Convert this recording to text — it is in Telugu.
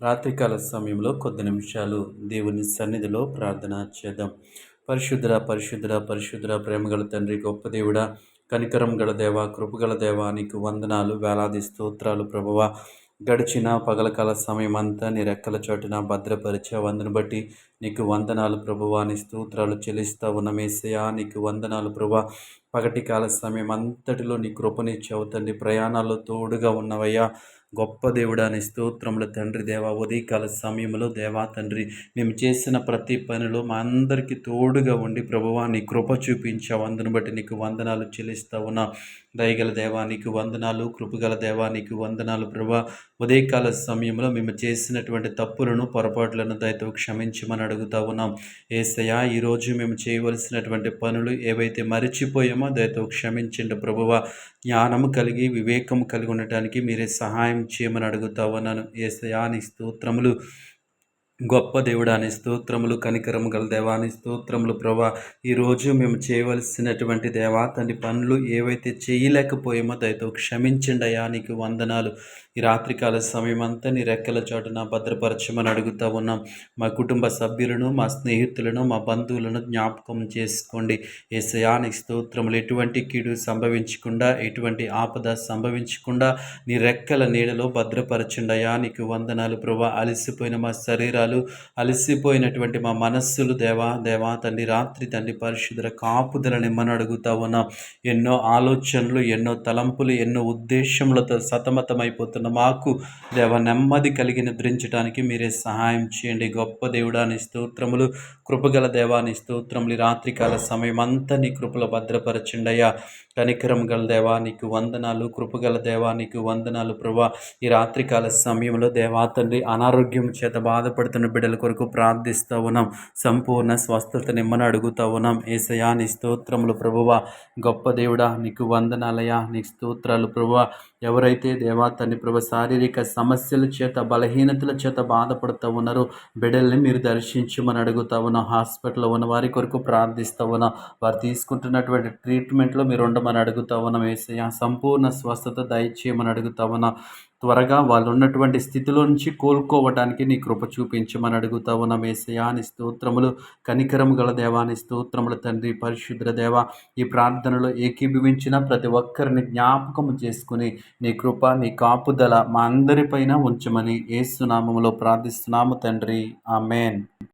రాత్రికాల సమయంలో కొద్ది నిమిషాలు దేవుని సన్నిధిలో ప్రార్థన చేద్దాం. పరిశుద్ధుడ పరిశుద్ధుడ పరిశుద్ధుడ ప్రేమగల తండ్రి, గొప్ప దేవుడా, కనికరం గల దేవ, కృపగల దేవ, నీకు వందనాలు, వేలాది స్తోత్రాలు ప్రభువా. గడిచిన పగలకాల సమయం అంతా నీ రెక్కల చాటున భద్రపరిచావు. అందును బట్టి నీకు వందనాలు ప్రభువా, నీ స్తోత్రాలు చెల్లిస్తా ఉన్న యేసయ్యా, నీకు వందనాలు ప్రభువా. పగటి కాల సమయం అంతటిలో నీ కృపనిచ్చావు తండ్రి, ప్రయాణాల్లో తోడుగా ఉన్నవయ్యా. గొప్ప దేవుడా, నీ స్తోత్రములు తండ్రి దేవా. ఉదయకాల సమయంలో దేవా తండ్రి, మేము చేసిన ప్రతి పనిలో మా అందరికీ తోడుగా ఉండి ప్రభువా నీ కృప చూపించావు. అందును బట్టి నీకు వందనాలు చెల్లిస్తా ఉన్నా. దయగల దేవా నీకు వందనాలు, కృపగల దేవా నీకు వందనాలు ప్రభా. ఉదయకాల సమయంలో మేము చేసినటువంటి తప్పులను, పొరపాట్లను దయతో క్షమించమని అడుగుతా ఉన్నాం. యేసయ్యా, ఈరోజు మేము చేయవలసినటువంటి పనులు ఏవైతే మరిచిపోయామో దయతో క్షమించండి ప్రభువా. జ్ఞానము కలిగి, వివేకము కలిగి ఉండటానికి మీరే సహాయం చేయమని అడుగుతా ఉన్నాను. యేసయ్యా, నీ స్తోత్రములు. గొప్ప దేవుడాని స్తోత్రములు, కనికరము గల దేవాని స్తోత్రములు ప్రభా. ఈరోజు మేము చేయవలసినటువంటి దేవా తండ్రి పనులు ఏవైతే చేయలేకపోయామో దయతో క్షమించండి అయ్యా, నీకు వందనాలు. ఈ రాత్రికాల సమయం అంతా నీ రెక్కల చాటున భద్రపరచమని అడుగుతా ఉన్నాం. మా కుటుంబ సభ్యులను, మా స్నేహితులను, మా బంధువులను జ్ఞాపకం చేసుకోండి. యేసయ్యా, నీకు స్తోత్రములు. ఎటువంటి కీడు సంభవించకుండా, ఎటువంటి ఆపద సంభవించకుండా నీ రెక్కల నీడలో భద్రపరచండి అయ్యా, నీకు వందనాలు ప్రభా. అలసిపోయిన మా శరీరాలు, అలసిపోయినటువంటి మా మనస్సులు దేవా తండ్రి, రాత్రి తండ్రి పరిశుద్ధ కాపుదలని మనం అడుగుతా ఉన్నాం. ఎన్నో ఆలోచనలు, ఎన్నో తలంపులు, ఎన్నో ఉద్దేశములతో సతమతమైపోతున్న మాకు దేవ నెమ్మది కలిగి నిద్రించడానికి మీరే సహాయం చేయండి. గొప్ప దేవుడాని స్తోత్రములు, కృపగల దేవాని స్తోత్రములు. రాత్రికాల సమయం అంతా నీ కృపలో భద్రపరచండి అయ్యా. కనికరం గల దేవా నీకు వందనాలు, కృపగల దేవా నీకు వందనాలు ప్రభా. ఈ రాత్రికాల సమయంలో దేవా తండ్రి, అనారోగ్యం చేత బాధపడుతున్న బిడ్డల కొరకు ప్రార్థిస్తూ ఉన్నాం. సంపూర్ణ స్వస్థత నిమ్మని అడుగుతూ ఉన్నాం. యేసయ్యా, నీ స్తోత్రములు ప్రభువా. గొప్ప దేవుడా నీకు వందనాలయ్యా, నీ స్తోత్రాలు ప్రభువా. ఎవరైతే దేవా తండ్రి ప్రభు శారీరక సమస్యల చేత, బలహీనతల చేత బాధపడుతూ ఉన్నారో బిడ్డల్ని మీరు దర్శించమని అడుగుతా ఉన్నాం. హాస్పిటల్లో ఉన్న వారి కొరకు ప్రార్థిస్తూ ఉన్నాం. వారు తీసుకుంటున్నటువంటి ట్రీట్మెంట్లో మీరు ఉండమని అడుగుతా ఉన్నాం. యేసయ్యా, సంపూర్ణ స్వస్థత దయచేయమని అడుగుతా ఉన్నాం. త్వరగా వాళ్ళు ఉన్నటువంటి స్థితిలో నుంచి కోలుకోవడానికి నీ కృప చూపించమని అడుగుతా ఉన్నాం. యేసయ్యా, నీ స్తోత్రములు, కనికరము గల దేవాని స్తోత్రములు తండ్రి పరిశుద్ధ దేవ. ఈ ప్రార్థనలో ఏకీభవించిన ప్రతి ఒక్కరిని జ్ఞాపకము చేసుకుని నీ కృప, నీ కాపుదల మా అందరిపైన ఉంచమని యేసు నామములో ప్రార్థిస్తున్నాము తండ్రి. ఆమేన్.